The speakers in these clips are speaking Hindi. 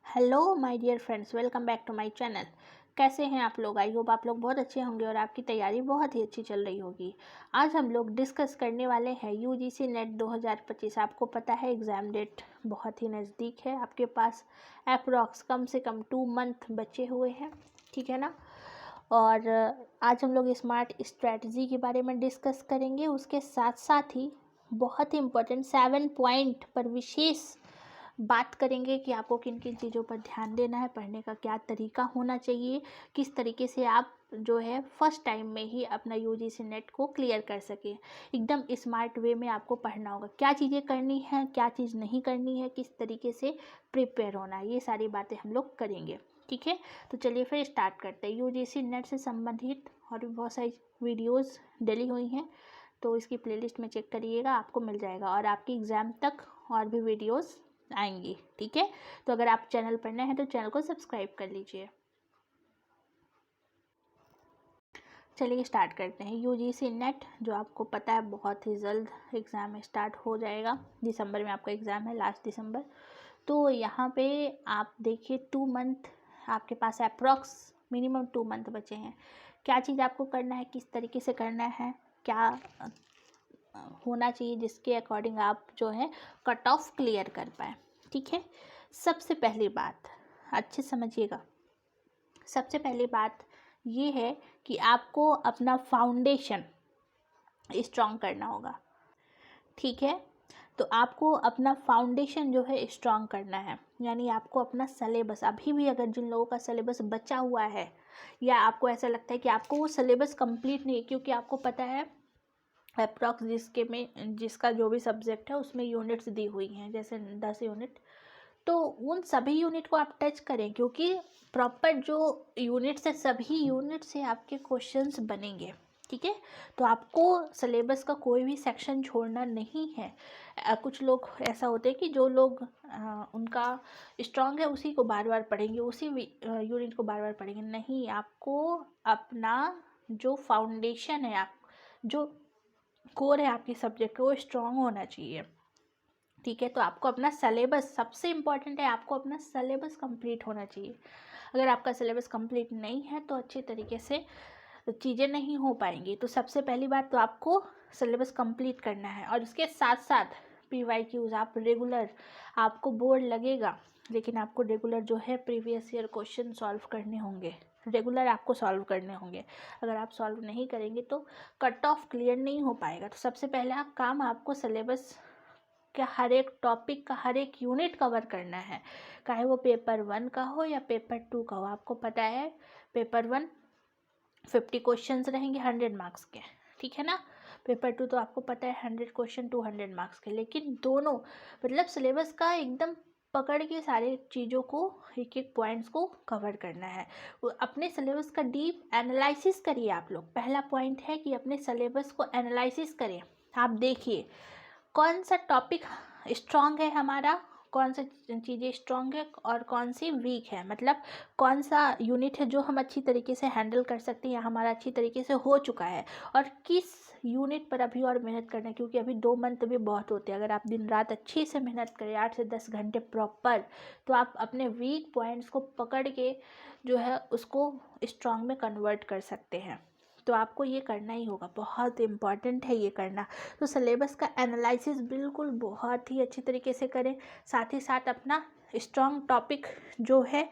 Hello my dear friends, welcome back to my channel. कैसे हैं आप लोग? आई होप आप लोग बहुत अच्छे होंगे और आपकी तैयारी बहुत ही अच्छी चल रही होगी। आज हम लोग डिस्कस करने वाले हैं यूजीसी नेट 2025। आपको पता है एग्ज़ाम डेट बहुत ही नज़दीक है, आपके पास अप्रॉक्स कम से कम 2 मंथ बचे हुए हैं, ठीक है ना। और आज हम लोग स्मार्ट स्ट्रैटेजी के बारे में डिस्कस करेंगे। उसके साथ साथ ही बहुत ही इम्पोर्टेंट 7 पॉइंट पर विशेष बात करेंगे कि आपको किन किन चीज़ों पर ध्यान देना है, पढ़ने का क्या तरीका होना चाहिए, किस तरीके से आप जो है फर्स्ट टाइम में ही अपना यूजीसी नेट को क्लियर कर सके। एकदम स्मार्ट वे में आपको पढ़ना होगा, क्या चीज़ें करनी है, क्या चीज़ नहीं करनी है, किस तरीके से प्रिपेयर होना है, ये सारी बातें हम लोग करेंगे, ठीक है। तो चलिए फिर स्टार्ट करते हैं। यूजीसी नेट से संबंधित और भी बहुत सारी वीडियोज़ डली हुई हैं, तो इसकी प्लेलिस्ट में चेक करिएगा, आपको मिल जाएगा और आपकी एग्ज़ाम तक और भी वीडियोज़ आएंगी, ठीक है। तो अगर आप चैनल पर नए हैं तो चैनल को सब्सक्राइब कर लीजिए। चलिए स्टार्ट करते हैं। यूजीसी नेट जो आपको पता है बहुत ही जल्द एग्ज़ाम स्टार्ट हो जाएगा। दिसंबर में आपका एग्ज़ाम है, लास्ट दिसंबर। तो यहाँ पे आप देखिए 2 मंथ आपके पास अप्रॉक्स मिनिमम 2 मंथ बचे हैं। क्या चीज़ आपको करना है, किस तरीके से करना है, क्या होना चाहिए जिसके अकॉर्डिंग आप जो है कट ऑफ क्लियर कर पाए, ठीक है। सबसे पहली बात अच्छे समझिएगा, सबसे पहली बात ये है कि आपको अपना फाउंडेशन स्ट्रॉन्ग करना होगा, ठीक है। तो आपको अपना फाउंडेशन जो है स्ट्रॉन्ग करना है, यानी आपको अपना सिलेबस, अभी भी अगर जिन लोगों का सिलेबस बचा हुआ है या आपको ऐसा लगता है कि आपको वो सिलेबस कंप्लीट नहीं, क्योंकि आपको पता है अप्रॉक्स जिसका जो भी सब्जेक्ट है उसमें यूनिट्स दी हुई हैं, जैसे 10 यूनिट, तो उन सभी यूनिट को आप टच करें, क्योंकि प्रॉपर जो यूनिट्स है सभी यूनिट से आपके क्वेश्चंस बनेंगे, ठीक है। तो आपको सिलेबस का कोई भी सेक्शन छोड़ना नहीं है। कुछ लोग ऐसा होते हैं कि जो लोग उनका स्ट्रांग है उसी को बार बार पढ़ेंगे, उसी यूनिट को बार बार पढ़ेंगे, नहीं। आपको अपना जो फाउंडेशन है, आप जो कोर है आपके सब्जेक्ट का, वो स्ट्रांग होना चाहिए, ठीक है। तो आपको अपना सिलेबस, सबसे इम्पॉर्टेंट है, आपको अपना सिलेबस कंप्लीट होना चाहिए। अगर आपका सिलेबस कंप्लीट नहीं है तो अच्छी तरीके से चीज़ें नहीं हो पाएंगी। तो सबसे पहली बात तो आपको सिलेबस कंप्लीट करना है और उसके साथ साथ PYQs आप रेगुलर, आपको बोर्ड लगेगा लेकिन आपको रेगुलर जो है प्रीवियस ईयर क्वेश्चन सॉल्व करने होंगे, रेगुलर आपको सॉल्व करने होंगे। अगर आप सॉल्व नहीं करेंगे तो कट ऑफ क्लियर नहीं हो पाएगा। तो सबसे पहला काम आपको सिलेबस का हर एक टॉपिक का हर एक यूनिट कवर करना है, चाहे वो पेपर 1 का हो या पेपर 2 का हो। आपको पता है पेपर 1 50 क्वेश्चंस रहेंगे 100 मार्क्स के, ठीक है ना। पेपर 2 तो आपको पता है 100 क्वेश्चन 200 मार्क्स के, लेकिन दोनों मतलब सिलेबस का एकदम पकड़ के सारे चीज़ों को, एक एक पॉइंट्स को कवर करना है। अपने सिलेबस का डीप एनालिसिस करिए आप लोग। पहला पॉइंट है कि अपने सिलेबस को एनालिसिस करें। आप देखिए कौन सा टॉपिक स्ट्रॉन्ग है हमारा, कौन सा चीज़ें स्ट्रॉन्ग है और कौन सी वीक है, मतलब कौन सा यूनिट है जो हम अच्छी तरीके से हैंडल कर सकते हैं या हमारा अच्छी तरीके से हो चुका है, और किस यूनिट पर अभी और मेहनत करना है, क्योंकि अभी 2 मंथ भी बहुत होते हैं। अगर आप दिन रात अच्छे से मेहनत करें 8 से 10 घंटे प्रॉपर, तो आप अपने वीक पॉइंट्स को पकड़ के जो है उसको स्ट्रॉन्ग में कन्वर्ट कर सकते हैं। तो आपको ये करना ही होगा, बहुत इम्पॉर्टेंट है ये करना। तो सिलेबस का एनालिसिस बिल्कुल बहुत ही अच्छी तरीके से करें। साथ ही साथ अपना स्ट्रॉन्ग टॉपिक जो है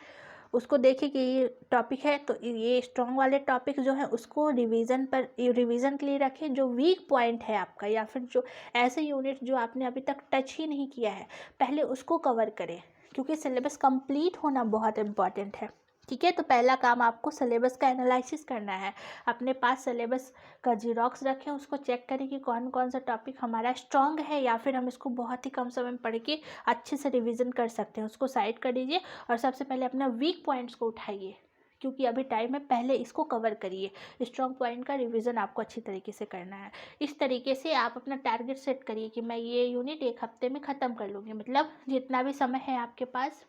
उसको देखें कि ये टॉपिक है, तो ये स्ट्रॉन्ग वाले टॉपिक जो है उसको रिवीजन के लिए रखें। जो वीक पॉइंट है आपका या फिर जो ऐसे यूनिट जो आपने अभी तक टच ही नहीं किया है, पहले उसको कवर करें, क्योंकि सिलेबस कंप्लीट होना बहुत इम्पॉर्टेंट है, ठीक है। तो पहला काम आपको सिलेबस का एनालिसिस करना है। अपने पास सिलेबस का जीरोक्स रखें, उसको चेक करें कि कौन कौन सा टॉपिक हमारा स्ट्रॉन्ग है या फिर हम इसको बहुत ही कम समय में पढ़ के अच्छे से रिवीजन कर सकते हैं, उसको साइड कर दीजिए और सबसे पहले अपना वीक पॉइंट्स को उठाइए, क्योंकि अभी टाइम है, पहले इसको कवर करिए। स्ट्रॉन्ग पॉइंट का रिवीजन आपको अच्छी तरीके से करना है। इस तरीके से आप अपना टारगेट सेट करिए कि मैं ये यूनिट 1 हफ्ते में ख़त्म कर लूँगी, मतलब जितना भी समय है आपके पास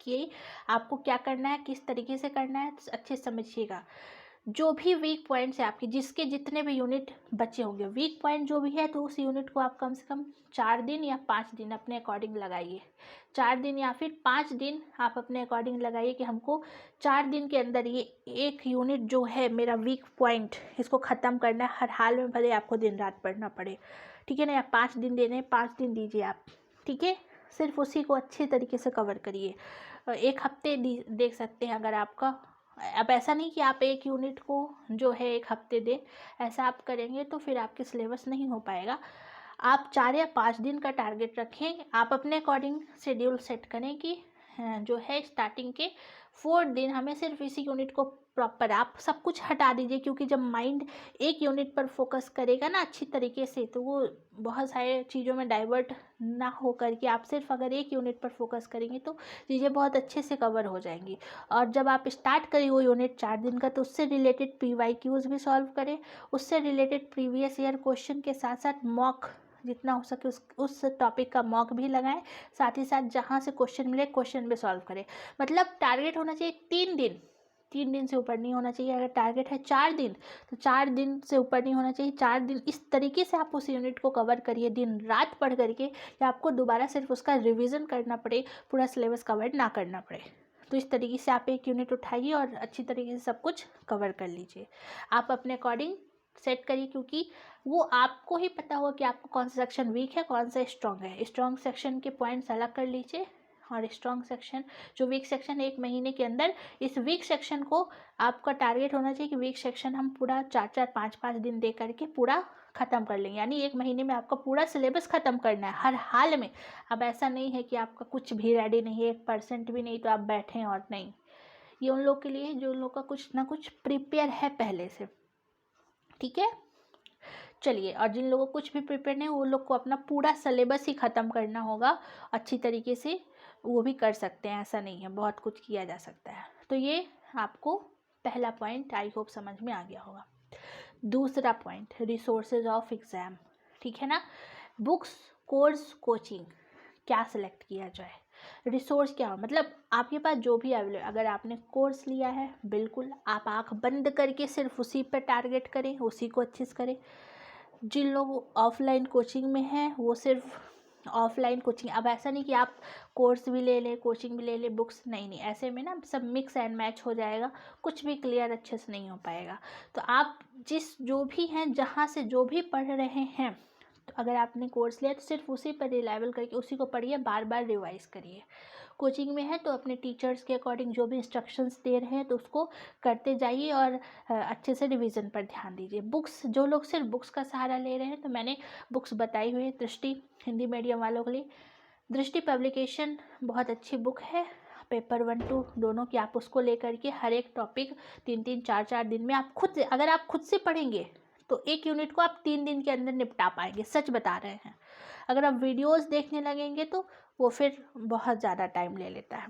कि आपको क्या करना है, किस तरीके से करना है, तो अच्छे से समझिएगा। जो भी वीक पॉइंट्स है आपके, जिसके जितने भी यूनिट बचे होंगे, वीक पॉइंट जो भी है, तो उस यूनिट को आप कम से कम 4 दिन या 5 दिन अपने अकॉर्डिंग लगाइए। 4 दिन या फिर 5 दिन आप अपने अकॉर्डिंग लगाइए कि हमको 4 दिन के अंदर ये एक यूनिट जो है मेरा वीक पॉइंट, इसको ख़त्म करना है हर हाल में, भले आपको दिन रात पढ़ना पड़े, ठीक है ना। या 5 दिन देने हैं, 5 दिन दीजिए आप, ठीक है। सिर्फ उसी को अच्छे तरीके से कवर करिए। 1 हफ्ते देख सकते हैं अगर आपका, अब ऐसा नहीं कि आप एक यूनिट को जो है 1 हफ्ते दें, ऐसा आप करेंगे तो फिर आपके सिलेबस नहीं हो पाएगा। आप 4 या 5 दिन का टारगेट रखें, आप अपने अकॉर्डिंग शेड्यूल सेट करें कि जो है स्टार्टिंग के 4 दिन हमें सिर्फ इसी यूनिट को प्रॉपर, आप सब कुछ हटा दीजिए, क्योंकि जब माइंड एक यूनिट पर फोकस करेगा ना अच्छी तरीके से, तो वो बहुत सारे चीज़ों में डाइवर्ट ना हो करके आप सिर्फ अगर एक यूनिट पर फोकस करेंगे तो चीज़ें बहुत अच्छे से कवर हो जाएंगी। और जब आप स्टार्ट करें वो यूनिट 4 दिन का, तो उससे रिलेटेड PYQs भी सॉल्व करें, उससे रिलेटेड प्रीवियस ईयर क्वेश्चन के साथ साथ मॉक जितना हो सके उस टॉपिक का मॉक भी लगाएं, साथ ही साथ जहाँ से क्वेश्चन मिले क्वेश्चन भी सॉल्व करें। मतलब टारगेट होना चाहिए 3 दिन, 3 दिन से ऊपर नहीं होना चाहिए। अगर टारगेट है 4 दिन, तो 4 दिन से ऊपर नहीं होना चाहिए। 4 दिन इस तरीके से आप उस यूनिट को कवर करिए, दिन रात पढ़ करके, या आपको दोबारा सिर्फ उसका रिवीजन करना पड़े, पूरा सिलेबस कवर ना करना पड़े। तो इस तरीके से आप एक यूनिट उठाइए और अच्छी तरीके से सब कुछ कवर कर लीजिए। आप अपने अकॉर्डिंग सेट करिए, क्योंकि वो आपको ही पता होगा कि आपको कौन सा सेक्शन वीक है, कौन सा स्ट्रॉन्ग है। स्ट्रॉन्ग सेक्शन के पॉइंट्स अलग कर लीजिए, और स्ट्रॉन्ग सेक्शन जो वीक सेक्शन 1 महीने के अंदर, इस वीक सेक्शन को आपका टारगेट होना चाहिए कि वीक सेक्शन हम पूरा 4-4, 5-5 दिन दे करके पूरा ख़त्म कर लेंगे। यानी 1 महीने में आपका पूरा सिलेबस ख़त्म करना है हर हाल में। अब ऐसा नहीं है कि आपका कुछ भी रेडी नहीं है, 1% भी नहीं, तो आप बैठें और नहीं। ये उन लोग के लिए जो उन लोग का कुछ ना कुछ प्रिपेयर है पहले से, ठीक है। चलिए, और जिन लोगों को कुछ भी प्रिपेयर नहीं, वो लोग को अपना पूरा सिलेबस ही ख़त्म करना होगा अच्छी तरीके से, वो भी कर सकते हैं, ऐसा नहीं है, बहुत कुछ किया जा सकता है। तो ये आपको पहला पॉइंट आई होप समझ में आ गया होगा। दूसरा पॉइंट, रिसोर्सेज ऑफ एग्ज़ाम, ठीक है ना। बुक्स, कोर्स, कोचिंग, क्या सिलेक्ट किया जाए। रिसोर्स क्या हो, मतलब आपके पास जो भी अवेलेबल, अगर आपने कोर्स लिया है, बिल्कुल आप आँख बंद करके सिर्फ उसी पर टारगेट करें, उसी को अच्छे से करें। जिन लोग ऑफलाइन कोचिंग में हैं, वो सिर्फ ऑफलाइन कोचिंग। अब ऐसा नहीं कि आप कोर्स भी ले लें, कोचिंग भी ले लें, बुक्स नहीं, नहीं, ऐसे में ना सब मिक्स एंड मैच हो जाएगा, कुछ भी क्लियर अच्छे से नहीं हो पाएगा। तो आप जो भी हैं, जहाँ से जो भी पढ़ रहे हैं, तो अगर आपने कोर्स लिया तो सिर्फ उसी पर रिलायबल करके उसी को पढ़िए, बार बार रिवाइज करिए। कोचिंग में है तो अपने टीचर्स के अकॉर्डिंग जो भी इंस्ट्रक्शंस दे रहे हैं तो उसको करते जाइए, और अच्छे से रिवीजन पर ध्यान दीजिए। बुक्स, जो लोग सिर्फ बुक्स का सहारा ले रहे हैं, तो मैंने बुक्स बताई हुई है। दृष्टि हिंदी मीडियम वालों के लिए दृष्टि पब्लिकेशन बहुत अच्छी बुक है, पेपर 1-2 दोनों की। आप उसको लेकर के हर एक टॉपिक 3-3, 4-4 दिन में आप खुद, अगर आप खुद से पढ़ेंगे तो एक यूनिट को आप 3 दिन के अंदर निपटा पाएंगे, सच बता रहे हैं। अगर आप वीडियोस देखने लगेंगे तो वो फिर बहुत ज़्यादा टाइम ले लेता है।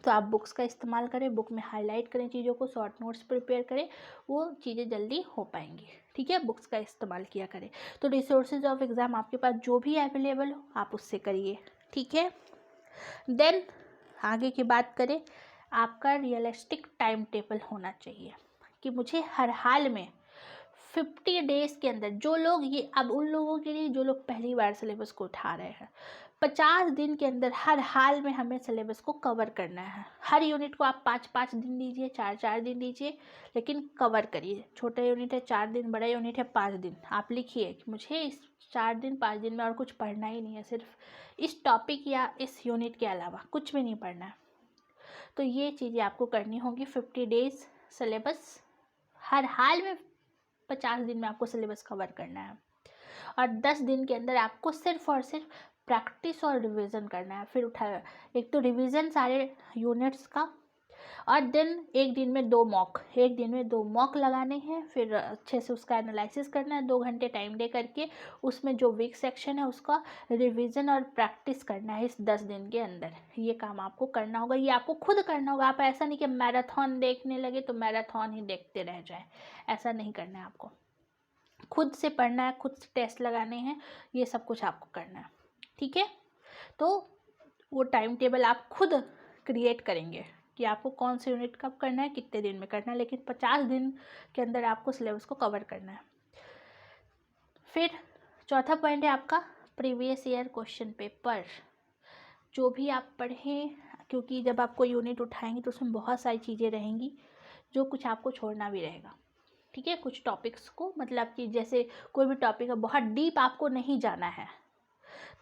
तो आप बुक्स का इस्तेमाल करें, बुक में हाईलाइट करें चीज़ों को, शॉर्ट नोट्स प्रिपेयर करें, वो चीज़ें जल्दी हो पाएंगी, ठीक है। बुक्स का इस्तेमाल किया करें। तो रिसोर्सेज ऑफ एग्ज़ाम आपके पास जो भी अवेलेबल हो आप उससे करिए, ठीक है। देन आगे की बात करें, आपका रियलिस्टिक टाइम टेबल होना चाहिए कि मुझे हर हाल में 50 डेज़ के अंदर, जो लोग ये, अब उन लोगों के लिए जो लोग पहली बार सिलेबस को उठा रहे हैं, 50 दिन के अंदर हर हाल में हमें सिलेबस को कवर करना है। हर यूनिट को आप 5-5 दिन दीजिए, 4-4 दिन दीजिए, लेकिन कवर करिए। छोटा यूनिट है 4 दिन, बड़ा यूनिट है 5 दिन। आप लिखिए कि मुझे इस 4 दिन 5 दिन में और कुछ पढ़ना ही नहीं है, सिर्फ इस टॉपिक या इस यूनिट के अलावा कुछ भी नहीं पढ़ना है। तो ये चीज़ें आपको करनी होगी। 50 डेज़ सिलेबस, हर हाल में 50 दिन में आपको सिलेबस कवर करना है, और 10 दिन के अंदर आपको सिर्फ और सिर्फ प्रैक्टिस और रिवीजन करना है। फिर उठाया, एक तो रिवीजन सारे यूनिट्स का, और देन एक दिन में 2 मॉक लगाने हैं। फिर अच्छे से उसका एनालिसिस करना है, 2 घंटे टाइम दे करके उसमें जो वीक सेक्शन है उसका रिवीजन और प्रैक्टिस करना है इस 10 दिन के अंदर। ये काम आपको करना होगा, ये आपको खुद करना होगा। आप ऐसा नहीं कि मैराथन देखने लगे तो मैराथन ही देखते रह जाए, ऐसा नहीं करना है। आपको खुद से पढ़ना है, खुद से टेस्ट लगाने हैं, ये सब कुछ आपको करना है, ठीक है। तो वो टाइम टेबल आप खुद क्रिएट करेंगे कि आपको कौन से यूनिट कब करना है, कितने दिन में करना है, लेकिन 50 दिन के अंदर आपको सिलेबस को कवर करना है। फिर चौथा पॉइंट है आपका प्रीवियस ईयर क्वेश्चन पेपर। जो भी आप पढ़ें, क्योंकि जब आपको यूनिट उठाएंगे तो उसमें बहुत सारी चीज़ें रहेंगी जो कुछ आपको छोड़ना भी रहेगा, ठीक है। कुछ टॉपिक्स को, मतलब कि जैसे कोई भी टॉपिक है, बहुत डीप आपको नहीं जाना है,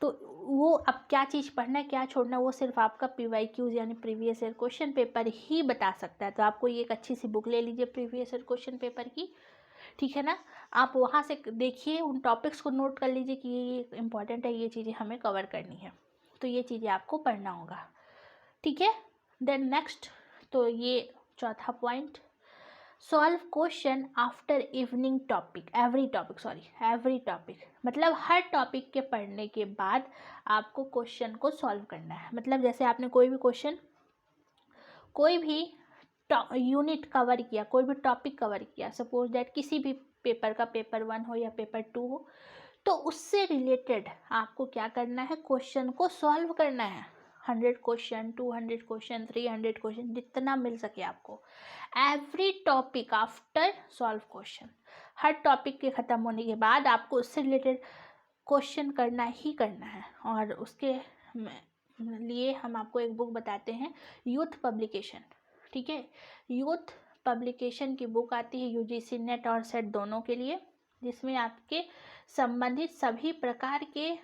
तो वो अब क्या चीज़ पढ़ना है, क्या छोड़ना है, वो सिर्फ आपका PYQs यानी प्रीवियस ईयर क्वेश्चन पेपर ही बता सकता है। तो आपको ये एक अच्छी सी बुक ले लीजिए प्रीवियस ईयर क्वेश्चन पेपर की, ठीक है ना। आप वहाँ से देखिए, उन टॉपिक्स को नोट कर लीजिए कि ये इंपॉर्टेंट है, ये चीज़ें हमें कवर करनी है, तो ये चीज़ें आपको पढ़ना होगा, ठीक है। देन नेक्स्ट, तो ये चौथा point, solve question after evening topic, every topic, मतलब हर टॉपिक के पढ़ने के बाद आपको क्वेश्चन को सॉल्व करना है। मतलब जैसे आपने कोई भी क्वेश्चन, कोई भी यूनिट कवर किया, कोई भी टॉपिक कवर किया, सपोज दैट किसी भी पेपर का, पेपर 1 हो या पेपर 2 हो, तो उससे रिलेटेड आपको क्या करना है, क्वेश्चन को सॉल्व करना है। 100 क्वेश्चन, 200 क्वेश्चन, 300 क्वेश्चन, जितना मिल सके आपको। Every topic after solve question, हर टॉपिक के ख़त्म होने के बाद आपको उससे रिलेटेड क्वेश्चन करना ही करना है। और उसके लिए हम आपको एक बुक बताते हैं, यूथ पब्लिकेशन, ठीक है। यूथ पब्लिकेशन की बुक आती है UGC नेट और सेट दोनों के लिए, जिसमें आपके संबंधित सभी प्रकार के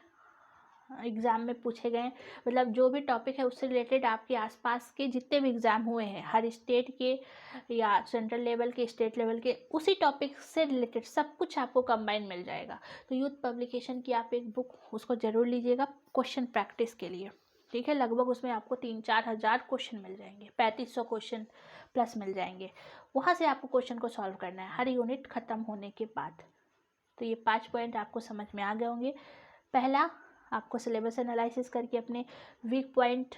एग्ज़ाम में पूछे गए, मतलब जो भी टॉपिक है उससे रिलेटेड आपके आसपास के जितने भी एग्ज़ाम हुए हैं, हर स्टेट के या सेंट्रल लेवल के, स्टेट लेवल के, उसी टॉपिक से रिलेटेड सब कुछ आपको कंबाइन मिल जाएगा। तो यूथ पब्लिकेशन की आप एक बुक उसको ज़रूर लीजिएगा क्वेश्चन प्रैक्टिस के लिए, ठीक है। लगभग उसमें आपको 3-4 हज़ार क्वेश्चन मिल जाएंगे, 3500 क्वेश्चन प्लस मिल जाएंगे। वहाँ से आपको क्वेश्चन को सॉल्व करना है हर यूनिट ख़त्म होने के बाद। तो ये 5 पॉइंट आपको समझ में आ गए होंगे। पहला, आपको सिलेबस एनालिसिस करके अपने वीक पॉइंट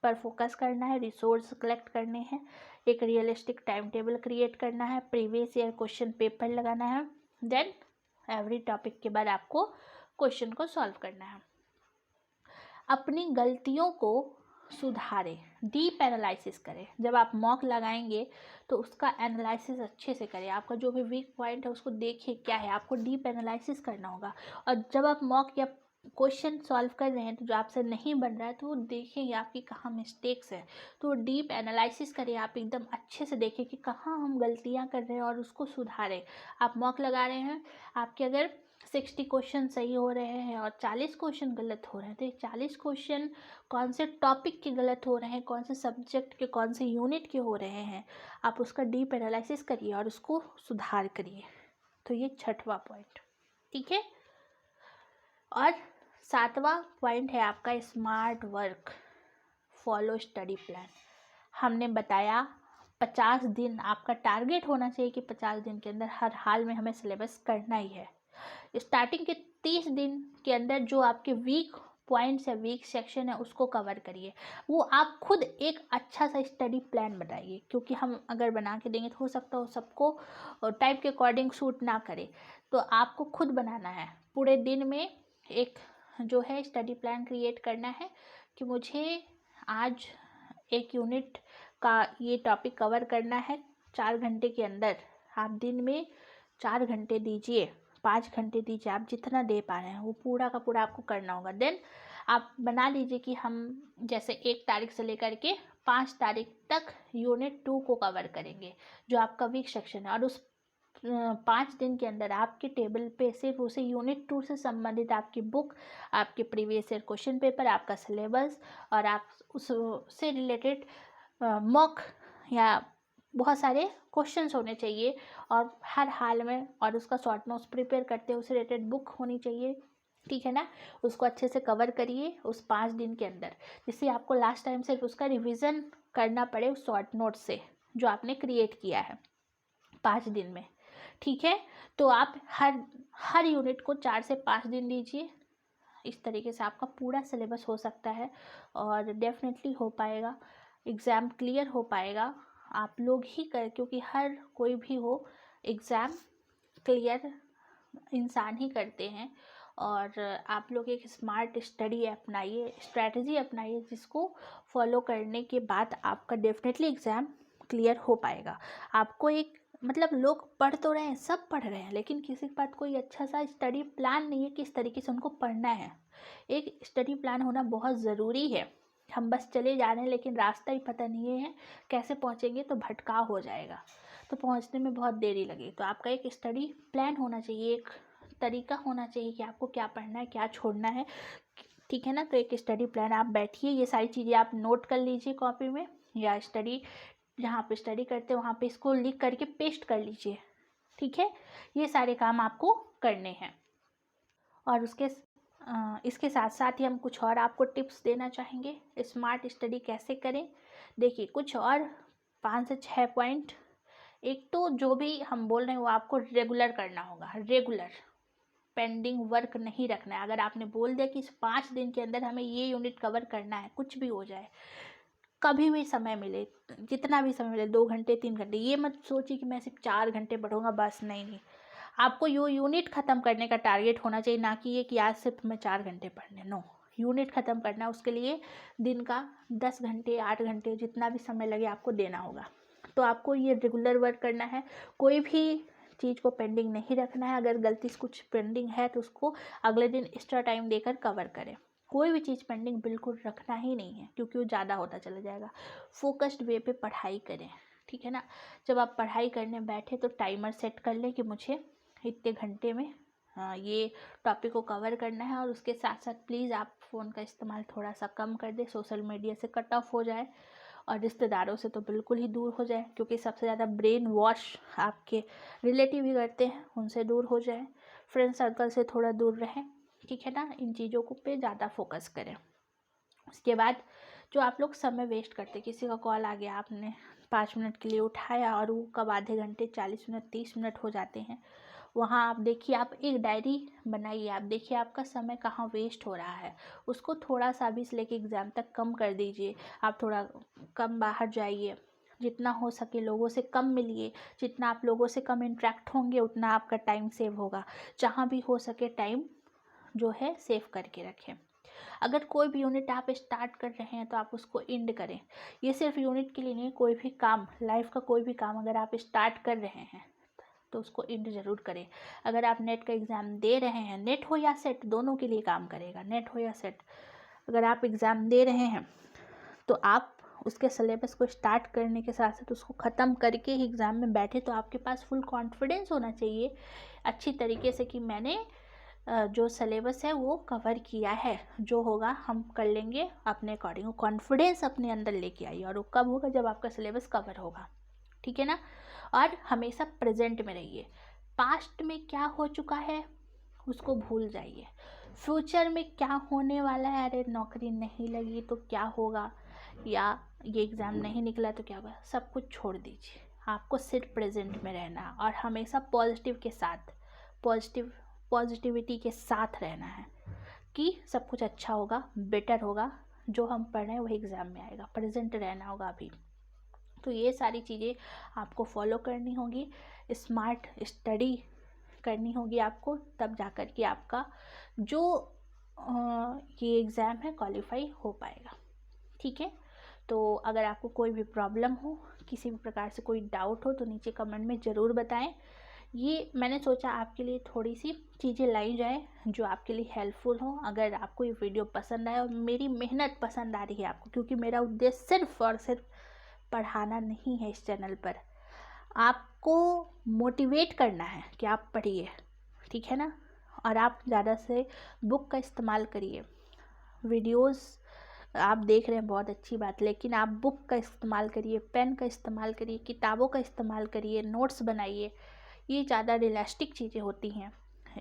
पर फोकस करना है, रिसोर्स कलेक्ट करने हैं, एक रियलिस्टिक टाइम टेबल क्रिएट करना है, प्रीवियस ईयर क्वेश्चन पेपर लगाना है, देन एवरी टॉपिक के बाद आपको क्वेश्चन को सॉल्व करना है। अपनी गलतियों को सुधारें, डीप एनालिसिस करें। जब आप मॉक लगाएंगे तो उसका एनालिसिस अच्छे से करें, आपका जो भी वीक पॉइंट है उसको देखिए क्या है, आपको डीप एनालिसिस करना होगा। और जब आप मॉक या क्वेश्चन सॉल्व कर रहे हैं तो जो आपसे नहीं बन रहा है तो वो देखेंगे आपकी कहाँ मिस्टेक्स है, तो डीप एनालिसिस करें, आप एकदम अच्छे से देखें कि कहाँ हम गलतियाँ कर रहे हैं और उसको सुधारें। आप मॉक लगा रहे हैं, आपके अगर 60 क्वेश्चन सही हो रहे हैं और 40 क्वेश्चन गलत हो रहे हैं, तो ये 40 क्वेश्चन कौन से टॉपिक के गलत हो रहे हैं, कौन से सब्जेक्ट के, कौन से यूनिट के हो रहे हैं, आप उसका डीप एनालिसिस करिए और उसको सुधार करिए। तो ये 6वां पॉइंट, ठीक है। और 7वां पॉइंट है आपका smart work, follow study plan. हमने बताया 50 दिन आपका टारगेट होना चाहिए कि 50 दिन के अंदर हर हाल में हमें सिलेबस करना ही है। स्टार्टिंग के 30 दिन के अंदर जो आपके वीक पॉइंट्स है, वीक सेक्शन है, उसको कवर करिए। वो आप खुद एक अच्छा सा स्टडी प्लान बनाइए, क्योंकि हम अगर बना के देंगे तो हो सकता हो सबको टाइप के अकॉर्डिंग सूट ना करे, तो आपको खुद बनाना है। पूरे दिन में एक जो है स्टडी प्लान क्रिएट करना है कि मुझे आज एक यूनिट का ये टॉपिक कवर करना है 4 घंटे के अंदर। आप दिन में 4 घंटे दीजिए, 5 घंटे दीजिए, आप जितना दे पा रहे हैं वो पूरा का पूरा आपको करना होगा। देन आप बना लीजिए कि हम जैसे 1 तारीख से लेकर के 5 तारीख तक यूनिट 2 को कवर करेंगे, जो आपका वीक सेक्शन है। और उस 5 दिन के अंदर आपके टेबल पे सिर्फ उसे यूनिट 2 से संबंधित आपकी बुक, आपके प्रीवियस ईयर क्वेश्चन पेपर, आपका सिलेबस और आप उससे रिलेटेड मॉक या बहुत सारे क्वेश्चंस होने चाहिए और हर हाल में, और उसका शॉर्ट नोट्स प्रिपेयर करते हैं, उससे रिलेटेड बुक होनी चाहिए, ठीक है ना। उसको अच्छे से कवर करिए उस 5 दिन के अंदर, जिससे आपको लास्ट टाइम सिर्फ उसका रिवीजन करना पड़े उस शॉर्ट नोट से जो आपने क्रिएट किया है 5 दिन में, ठीक है। तो आप हर यूनिट को 4 से 5 दिन दीजिए। इस तरीके से आपका पूरा सिलेबस हो सकता है और डेफिनेटली हो पाएगा, एग्ज़ाम क्लियर हो पाएगा। आप लोग ही कर, क्योंकि हर कोई भी हो, एग्ज़ाम क्लियर इंसान ही करते हैं और आप लोग एक स्मार्ट स्टडी अपनाइए, स्ट्रैटेजी अपनाइए, जिसको फॉलो करने के बाद आपका डेफिनेटली एग्ज़ाम क्लियर हो पाएगा। आपको एक मतलब लोग पढ़ तो रहे हैं, सब पढ़ रहे हैं, लेकिन किसी के पास कोई अच्छा सा स्टडी प्लान नहीं है किस तरीके से उनको पढ़ना है। एक स्टडी प्लान होना बहुत ज़रूरी है। हम बस चले जा रहे हैं लेकिन रास्ता ही पता नहीं है कैसे पहुंचेंगे, तो भटकाव हो जाएगा, तो पहुंचने में बहुत देरी लगेगी। तो आपका एक स्टडी प्लान होना चाहिए, एक तरीका होना चाहिए कि आपको क्या पढ़ना है, क्या छोड़ना है, ठीक है ना। तो एक स्टडी प्लान आप बैठिए, ये सारी चीज़ें आप नोट कर लीजिए कॉपी में, या स्टडी जहाँ पे स्टडी करते हैं वहाँ पे इसको लिख करके पेस्ट कर लीजिए, ठीक है। ये सारे काम आपको करने हैं। और इसके साथ साथ ही हम कुछ और आपको टिप्स देना चाहेंगे, स्मार्ट स्टडी कैसे करें। देखिए कुछ और 5 से 6 पॉइंट। एक तो जो भी हम बोल रहे हैं वो आपको रेगुलर करना होगा, रेगुलर पेंडिंग वर्क नहीं रखना है। अगर आपने बोल दिया कि इस 5 दिन के अंदर हमें ये यूनिट कवर करना है, कुछ भी हो जाए, कभी भी समय मिले, जितना भी समय मिले, 2 घंटे 3 घंटे, ये मत सोचिए कि मैं सिर्फ 4 घंटे पढ़ूंगा बस, नहीं। आपको यूनिट ख़त्म करने का टारगेट होना चाहिए, ना कि ये कि आज सिर्फ मैं 4 घंटे पढ़ने, नो। यूनिट ख़त्म करना, उसके लिए दिन का 10 घंटे 8 घंटे जितना भी समय लगे आपको देना होगा। तो आपको ये रेगुलर वर्क करना है, कोई भी चीज़ को पेंडिंग नहीं रखना है। अगर गलती से कुछ पेंडिंग है तो उसको अगले दिन एक्स्ट्रा टाइम देकर कवर करें। कोई भी चीज़ पेंडिंग बिल्कुल रखना ही नहीं है, क्योंकि वो ज़्यादा होता चला जाएगा। फोकस्ड वे पे पढ़ाई करें, ठीक है ना। जब आप पढ़ाई करने बैठे तो टाइमर सेट कर लें कि मुझे इतने घंटे में ये टॉपिक को कवर करना है। और उसके साथ साथ प्लीज़ आप फ़ोन का इस्तेमाल थोड़ा सा कम कर दें, सोशल मीडिया से कट ऑफ हो जाए, और रिश्तेदारों से तो बिल्कुल ही दूर हो जाए, क्योंकि सबसे ज़्यादा ब्रेन वॉश आपके रिलेटिव ही करते हैं, उनसे दूर हो जाए। फ्रेंड सर्कल से थोड़ा दूर रहें, ठीक है ना। इन चीज़ों को पे ज़्यादा फोकस करें। उसके बाद जो आप लोग समय वेस्ट करते, किसी का कॉल आ गया, आपने 5 मिनट के लिए उठाया और वो कब आधे घंटे 40 मिनट 30 मिनट हो जाते हैं, वहाँ आप देखिए, आप एक डायरी बनाइए, आप देखिए आपका समय कहाँ वेस्ट हो रहा है। उसको थोड़ा सा भी से लेके एग्ज़ाम तक कम कर दीजिए। आप थोड़ा कम बाहर जाइए, जितना हो सके लोगों से कम मिलिए। जितना आप लोगों से कम इंटरेक्ट होंगे उतना आपका टाइम सेव होगा। जहाँ भी हो सके टाइम जो है सेव करके रखें। अगर कोई भी यूनिट आप स्टार्ट कर रहे हैं तो आप उसको एंड करें। ये सिर्फ यूनिट के लिए नहीं, कोई भी काम, लाइफ का कोई भी काम अगर आप स्टार्ट कर रहे हैं तो उसको एंड ज़रूर करें। अगर आप नेट का एग्ज़ाम दे रहे हैं, नेट हो या सेट, दोनों के लिए काम करेगा, नेट हो या सेट, अगर आप एग्ज़ाम दे रहे हैं तो आप उसके सिलेबस को स्टार्ट करने के साथ साथ उसको ख़त्म करके ही एग्ज़ाम में बैठे। तो आपके पास फुल कॉन्फिडेंस होना चाहिए अच्छी तरीके से कि मैंने जो सिलेबस है वो कवर किया है, जो होगा हम कर लेंगे अपने अकॉर्डिंग। कॉन्फिडेंस अपने अंदर लेके आइए, और वो कब होगा, जब आपका सिलेबस कवर होगा, ठीक है ना। और हमेशा प्रेजेंट में रहिए। पास्ट में क्या हो चुका है उसको भूल जाइए। फ्यूचर में क्या होने वाला है, अरे नौकरी नहीं लगी तो क्या होगा, या ये एग्ज़ाम नहीं निकला तो क्या होगा, सब कुछ छोड़ दीजिए। आपको सिर्फ प्रेजेंट में रहना और हमेशा पॉजिटिव के साथ, पॉजिटिविटी के साथ रहना है कि सब कुछ अच्छा होगा, बेटर होगा, जो हम पढ़ रहे हैं वही एग्ज़ाम में आएगा। प्रेजेंट रहना होगा अभी। तो ये सारी चीज़ें आपको फॉलो करनी होगी, स्मार्ट स्टडी करनी होगी आपको, तब जाकर के आपका जो ये एग्ज़ाम है क्वालिफाई हो पाएगा, ठीक है। तो अगर आपको कोई भी प्रॉब्लम हो, किसी भी प्रकार से कोई डाउट हो, तो नीचे कमेंट में ज़रूर बताएं। ये मैंने सोचा आपके लिए थोड़ी सी चीज़ें लाई जाए जो आपके लिए हेल्पफुल हो। अगर आपको ये वीडियो पसंद आए और मेरी मेहनत पसंद आ रही है आपको, क्योंकि मेरा उद्देश्य सिर्फ और सिर्फ पढ़ाना नहीं है, इस चैनल पर आपको मोटिवेट करना है कि आप पढ़िए, ठीक है ना। और आप ज़्यादा से बुक का इस्तेमाल करिए। वीडियोस आप देख रहे हैं बहुत अच्छी बात, लेकिन आप बुक का इस्तेमाल करिए, पेन का इस्तेमाल करिए, किताबों का इस्तेमाल करिए, नोट्स बनाइए। ये ज़्यादा रियलिस्टिक चीज़ें होती हैं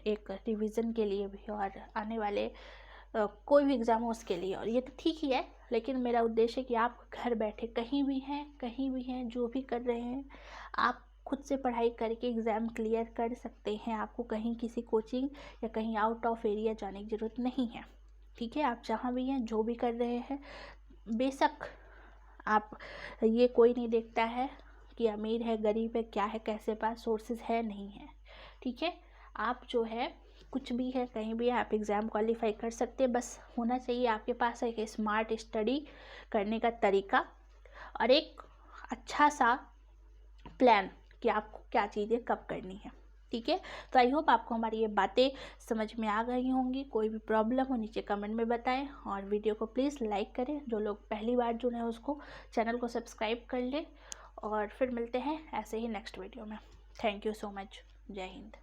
एक रिवीजन के लिए भी, और आने वाले कोई भी एग्ज़ाम हो उसके लिए। और ये तो ठीक ही है, लेकिन मेरा उद्देश्य है कि आप घर बैठे कहीं भी हैं जो भी कर रहे हैं, आप खुद से पढ़ाई करके एग्ज़ाम क्लियर कर सकते हैं। आपको कहीं किसी कोचिंग या कहीं आउट ऑफ एरिया जाने की ज़रूरत नहीं है, ठीक है। आप जहाँ भी हैं, जो भी कर रहे हैं, बेशक आप, ये कोई नहीं देखता है कि अमीर है गरीब है क्या है कैसे पास सोर्सेज है नहीं है, ठीक है। आप जो है कुछ भी है, कहीं भी आप एग्ज़ाम क्वालिफाई कर सकते हैं। बस होना चाहिए आपके पास एक स्मार्ट स्टडी करने का तरीका और एक अच्छा सा प्लान कि आपको क्या चीज़ें कब करनी है। ठीक है, तो आई होप आपको हमारी ये बातें समझ में आ गई होंगी। कोई भी प्रॉब्लम हो नीचे कमेंट में बताएं और वीडियो को प्लीज़ लाइक करें। जो लोग पहली बार जुड़े हैं उसको चैनल को सब्सक्राइब कर लें और फिर मिलते हैं ऐसे ही नेक्स्ट वीडियो में। Thank you so much. जय हिंद।